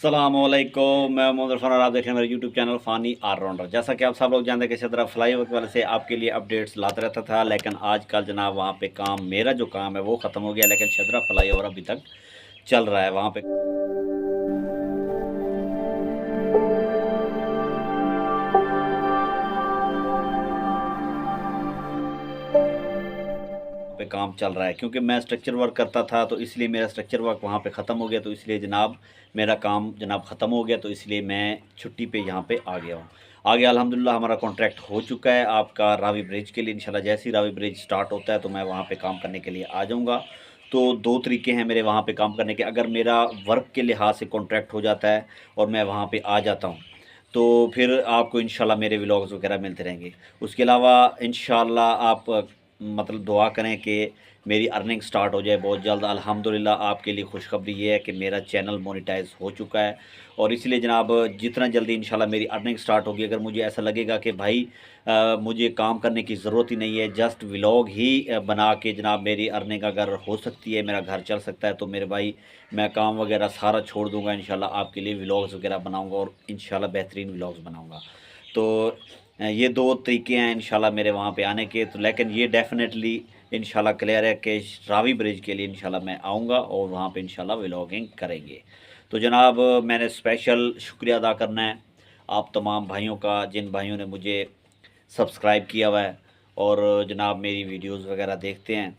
सलामुअलैकुम, मैं मोहम्मद इरफान और आप देख रहे हैं मेरे यूट्यूब चैनल फ़ानी ऑलराउंडर। जैसा कि आप सब लोग जानते हैं कि शदरा फ्लाईओवर की वजह से आपके लिए अपडेट्स लाता रहता था, लेकिन आजकल जनाब वहाँ पे काम, मेरा जो काम है वो ख़त्म हो गया, लेकिन शदरा फ्लाईओवर अभी तक चल रहा है। वहाँ पे काम चल रहा है, क्योंकि मैं स्ट्रक्चर वर्क करता था, तो इसलिए मेरा स्ट्रक्चर वर्क वहाँ पे ख़त्म हो गया, तो इसलिए जनाब मेरा काम जनाब ख़त्म हो गया, तो इसलिए मैं छुट्टी पे यहाँ पे आ गया हूँ। आगे अल्हम्दुलिल्लाह हमारा कॉन्ट्रैक्ट हो चुका है आपका रावी ब्रिज के लिए। इंशाल्लाह जैसे ही रावी ब्रिज स्टार्ट होता है तो मैं वहाँ पे काम करने के लिए आ जाऊँगा। तो 2 तरीके हैं मेरे वहाँ पे काम करने के। अगर मेरा वर्क के लिहाज से कॉन्ट्रैक्ट हो जाता है और मैं वहाँ पे आ जाता हूँ, तो फिर आपको इंशाल्लाह मेरे व्लॉग्स वगैरह मिलते रहेंगे। उसके अलावा इंशाल्लाह आप मतलब दुआ करें कि मेरी अर्निंग स्टार्ट हो जाए बहुत जल्द। अल्हम्दुलिल्लाह आपके लिए खुशखबरी ये है कि मेरा चैनल मोनेटाइज़ हो चुका है, और इसलिए जनाब जितना जल्दी इंशाल्लाह मेरी अर्निंग स्टार्ट होगी, अगर मुझे ऐसा लगेगा कि भाई मुझे काम करने की ज़रूरत ही नहीं है, जस्ट व्लॉग ही बना के जनाब मेरी अर्निंग अगर हो सकती है, मेरा घर चल सकता है, तो मेरे भाई मैं काम वगैरह सारा छोड़ दूँगा। इंशाल्लाह आपके लिए व्लॉग्स वगैरह बनाऊँगा और इंशाल्लाह बेहतरीन व्लॉग्स बनाऊँगा। तो ये 2 तरीके हैं इंशाल्लाह मेरे वहाँ पे आने के। तो लेकिन ये डेफ़िनेटली इंशाल्लाह क्लियर है कि रावी ब्रिज के लिए इंशाल्लाह मैं आऊँगा और वहाँ पे इंशाल्लाह व्लॉगिंग करेंगे। तो जनाब मैंने स्पेशल शुक्रिया अदा करना है आप तमाम भाइयों का, जिन भाइयों ने मुझे सब्सक्राइब किया हुआ है और जनाब मेरी वीडियोज़ वगैरह देखते हैं।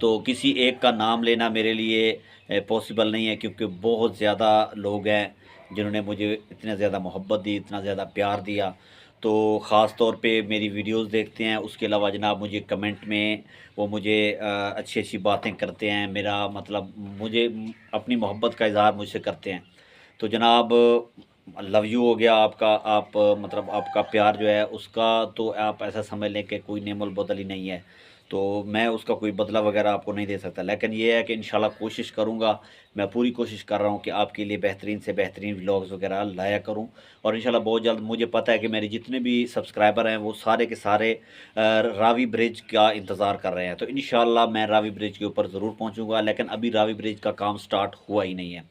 तो किसी एक का नाम लेना मेरे लिए पॉसिबल नहीं है, क्योंकि बहुत ज़्यादा लोग हैं जिन्होंने मुझे इतना ज़्यादा मोहब्बत दी, इतना ज़्यादा प्यार दिया। तो ख़ास तौर पे मेरी वीडियोस देखते हैं, उसके अलावा जनाब मुझे कमेंट में वो मुझे अच्छी-अच्छी बातें करते हैं, मेरा मतलब मुझे अपनी मोहब्बत का इज़हार मुझसे करते हैं। तो जनाब लव यू हो गया आपका, आप मतलब आपका प्यार जो है उसका तो आप ऐसा समझ लें कि कोई नेमल बदल ही नहीं है। तो मैं उसका कोई बदला वगैरह आपको नहीं दे सकता, लेकिन ये है कि इंशाल्लाह कोशिश करूँगा, मैं पूरी कोशिश कर रहा हूँ कि आपके लिए बेहतरीन से बेहतरीन व्लॉग्स वगैरह लाया करूँ। और इंशाल्लाह बहुत जल्द, मुझे पता है कि मेरे जितने भी सब्सक्राइबर हैं वो सारे के सारे रावी ब्रिज का इंतज़ार कर रहे हैं। तो इंशाल्लाह मैं रावी ब्रिज के ऊपर ज़रूर पहुँचूँगा, लेकिन अभी रावी ब्रिज का काम स्टार्ट हुआ ही नहीं है।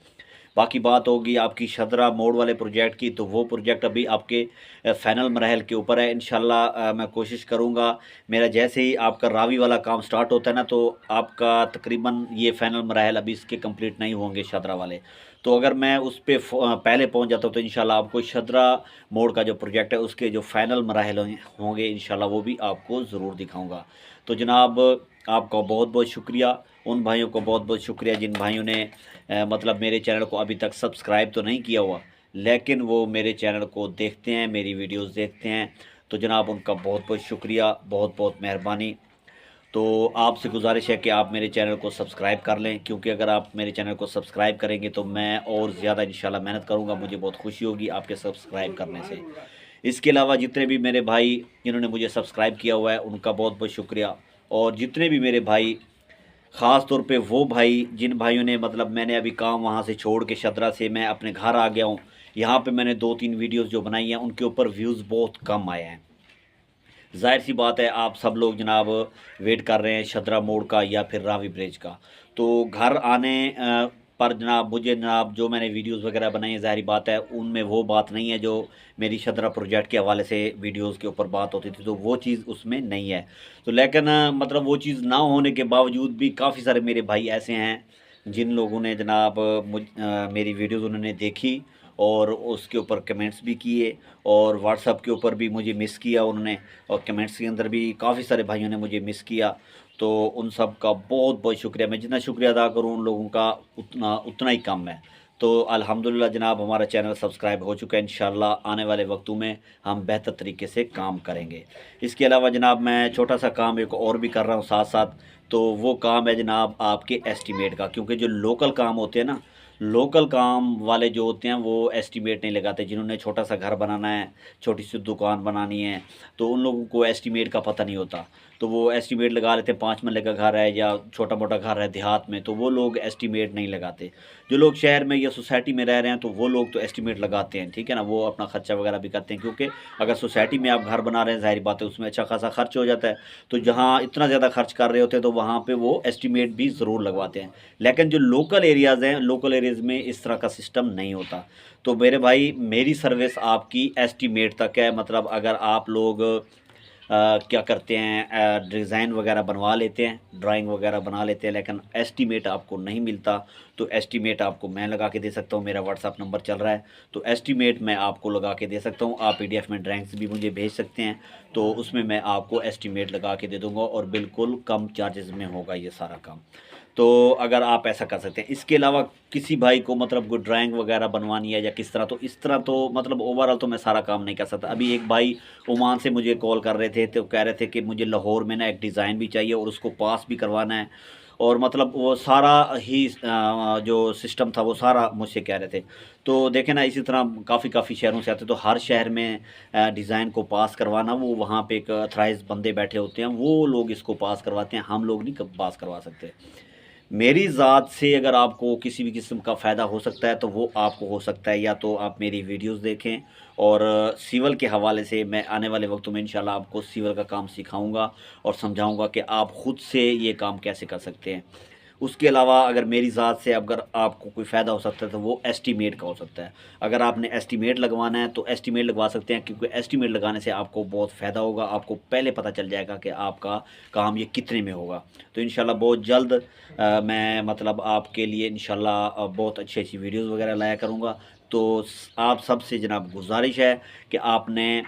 बाकी बात होगी आपकी शदरा मोड़ वाले प्रोजेक्ट की, तो वो प्रोजेक्ट अभी आपके फ़ाइनल मराहल के ऊपर है। इंशाल्लाह मैं कोशिश करूँगा, मेरा जैसे ही आपका रावी वाला काम स्टार्ट होता है ना, तो आपका तकरीबन ये फ़ाइनल मराहल अभी इसके कंप्लीट नहीं होंगे शदरा वाले। तो अगर मैं उस पे पहले पहुँच जाता हूँ, तो इंशाल्लाह आपको शदरा मोड़ का जो प्रोजेक्ट है उसके जो फ़ाइनल मराहल होंगे इंशाल्लाह वो भी आपको ज़रूर दिखाऊँगा। तो जनाब आपका बहुत-बहुत शुक्रिया, उन भाइयों को बहुत-बहुत शुक्रिया जिन भाइयों ने मतलब मेरे चैनल को अभी तक सब्सक्राइब तो नहीं किया हुआ, लेकिन वो मेरे चैनल को देखते हैं, मेरी वीडियोस देखते हैं। तो जनाब उनका बहुत-बहुत शुक्रिया, बहुत-बहुत मेहरबानी। तो आपसे गुज़ारिश है कि आप मेरे चैनल को सब्सक्राइब कर लें, क्योंकि अगर आप मेरे चैनल को सब्सक्राइब करेंगे तो मैं और ज़्यादा इंशाल्लाह मेहनत करूँगा, मुझे बहुत खुशी होगी आपके सब्सक्राइब करने से। इसके अलावा जितने भी मेरे भाई जिन्होंने मुझे सब्सक्राइब किया हुआ है उनका बहुत-बहुत शुक्रिया, और जितने भी मेरे भाई, ख़ास तौर पे वो भाई जिन भाइयों ने मतलब मैंने अभी काम वहाँ से छोड़ के शदरा से मैं अपने घर आ गया हूँ, यहाँ पे मैंने 2-3 वीडियोज़ जो बनाई हैं उनके ऊपर व्यूज़ बहुत कम आए हैं। ज़ाहिर-सी बात है आप सब लोग जनाब वेट कर रहे हैं शदरा मोड़ का या फिर रावी ब्रिज का। तो घर आने पर जनाब मुझे जनाब जो मैंने वीडियोज़ वगैरह बनाई हैं, ज़ाहिर बात है उनमें वो बात नहीं है जो मेरी शदरा प्रोजेक्ट के हवाले से वीडियोज़ के ऊपर बात होती थी, तो वो चीज़ उसमें नहीं है। तो लेकिन मतलब वो चीज़ ना होने के बावजूद भी काफ़ी सारे मेरे भाई ऐसे हैं जिन लोगों ने जनाब मेरी वीडियोज़ उन्होंने देखी और उसके ऊपर कमेंट्स भी किए, और व्हाट्सएप के ऊपर भी मुझे मिस किया उन्होंने, और कमेंट्स के अंदर भी काफ़ी सारे भाइयों ने मुझे मिस किया। तो उन सब का बहुत-बहुत शुक्रिया। मैं जितना शुक्रिया अदा करूँ उन लोगों का उतना उतना ही कम है। तो अल्हम्दुलिल्लाह जनाब हमारा चैनल सब्सक्राइब हो चुका है। इंशाल्लाह आने वाले वक्तों में हम बेहतर तरीके से काम करेंगे। इसके अलावा जनाब मैं छोटा-सा काम एक और भी कर रहा हूँ साथ-साथ, तो वो काम है जनाब आपके एस्टीमेट का, क्योंकि जो लोकल काम होते हैं ना, लोकल काम वाले जो होते हैं वो एस्टीमेट नहीं लगाते। जिन्होंने छोटा-सा घर बनाना है, छोटी-सी दुकान बनानी है, तो उन लोगों को एस्टीमेट का पता नहीं होता। तो वो एस्टीमेट लगा लेते हैं, 5 मरले का घर है या छोटा मोटा घर है देहात में, तो वो लोग एस्टीमेट नहीं लगाते। जो लोग शहर में या सोसाइटी में रह रहे हैं तो वो लोग तो एस्टीमेट लगाते हैं, ठीक है ना, वो अपना खर्चा वगैरह भी करते हैं, क्योंकि अगर सोसाइटी में आप घर बना रहे हैं ज़ाहिर बात है उसमें अच्छा खासा खर्च हो जाता है, तो जहाँ इतना ज़्यादा खर्च कर रहे होते हैं तो वहाँ पे वो एस्टीमेट भी ज़रूर लगवाते हैं। लेकिन जो लोकल एरियाज़ हैं, लोकल एरियाज़ में इस तरह का सिस्टम नहीं होता। तो मेरे भाई मेरी सर्विस आपकी एस्टीमेट तक है, मतलब अगर आप लोग क्या करते हैं, डिज़ाइन वगैरह बनवा लेते हैं, ड्राइंग वगैरह बना लेते हैं, लेकिन एस्टीमेट आपको नहीं मिलता, तो एस्टीमेट आपको मैं लगा के दे सकता हूँ। मेरा व्हाट्सअप नंबर चल रहा है, तो एस्टीमेट मैं आपको लगा के दे सकता हूँ। आप पीडीएफ में ड्राइंग्स भी मुझे भेज सकते हैं, तो उसमें मैं आपको एस्टीमेट लगा के दे दूँगा और बिल्कुल कम चार्जेस में होगा ये सारा काम। तो अगर आप ऐसा कर सकते हैं, इसके अलावा किसी भाई को मतलब कोई ड्राइंग वगैरह बनवानी है या किस तरह, तो इस तरह तो मतलब ओवरऑल तो मैं सारा काम नहीं कर सकता। अभी एक भाई ओमान से मुझे कॉल कर रहे थे, तो कह रहे थे कि मुझे लाहौर में ना एक डिज़ाइन भी चाहिए और उसको पास भी करवाना है, और मतलब वो सारा ही जो सिस्टम था वो सारा मुझसे कह रहे थे। तो देखें ना, इसी तरह काफ़ी शहरों से आते, तो हर शहर में डिज़ाइन को पास करवाना, वो वहाँ पे एक ऑथराइज़ बंदे बैठे होते हैं, वो लोग इसको पास करवाते हैं, हम लोग नहीं पास करवा सकते। मेरी ज़ात से अगर आपको किसी भी किस्म का फ़ायदा हो सकता है तो वो आपको हो सकता है, या तो आप मेरी वीडियोस देखें, और सिविल के हवाले से मैं आने वाले वक्तों में इंशाल्लाह आपको सिविल का काम सिखाऊंगा और समझाऊंगा कि आप ख़ुद से ये काम कैसे कर सकते हैं। उसके अलावा अगर मेरी ज़ात से अगर आपको कोई फ़ायदा हो सकता है तो वो एस्टीमेट का हो सकता है। अगर आपने एस्टीमेट लगवाना है तो एस्टीमेट लगवा सकते हैं, क्योंकि एस्टीमेट लगाने से आपको बहुत फ़ायदा होगा, आपको पहले पता चल जाएगा कि आपका काम ये कितने में होगा। तो इंशाल्लाह बहुत जल्द मैं मतलब आपके लिए इंशाल्लाह बहुत अच्छी वीडियोज़ वगैरह लाया करूँगा। तो आप सबसे जनाब गुजारिश है कि आपने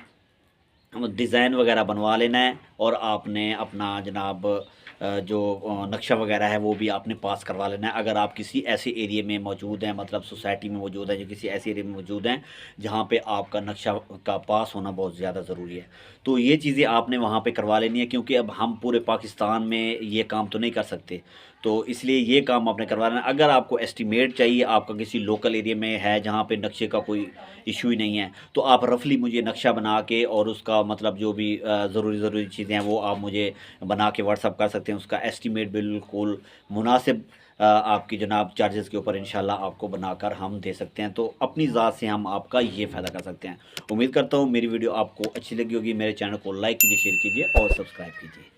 डिज़ाइन वगैरह बनवा लेना है, और आपने अपना जनाब जो नक्शा वगैरह है वो भी आपने पास करवा लेना है। अगर आप किसी ऐसे एरिया में मौजूद हैं, मतलब सोसाइटी में मौजूद हैं, जो किसी ऐसे एरिया में मौजूद हैं जहाँ पे आपका नक्शा का पास होना बहुत ज़्यादा ज़रूरी है, तो ये चीज़ें आपने वहाँ पे करवा लेनी है, क्योंकि अब हम पूरे पाकिस्तान में ये काम तो नहीं कर सकते, तो इसलिए ये काम आपने करवा लेना है। अगर आपको एस्टीमेट चाहिए, आपका किसी लोकल एरिया में है जहाँ पे नक्शे का कोई इशू ही नहीं है, तो आप रफली मुझे नक्शा बना के और उसका मतलब जो भी ज़रूरी चीज़ें हैं वो आप मुझे बना के व्हाट्सअप कर सकते हैं। उसका एस्टीमेट बिल्कुल मुनासिब आपकी जनाब चार्जेस के ऊपर इंशाल्लाह आपको बनाकर हम दे सकते हैं। तो अपनी ज़ात से हम आपका ये फ़ायदा कर सकते हैं। उम्मीद करता हूँ मेरी वीडियो आपको अच्छी लगी होगी। मेरे चैनल को लाइक कीजिए, शेयर कीजिए और सब्सक्राइब कीजिए।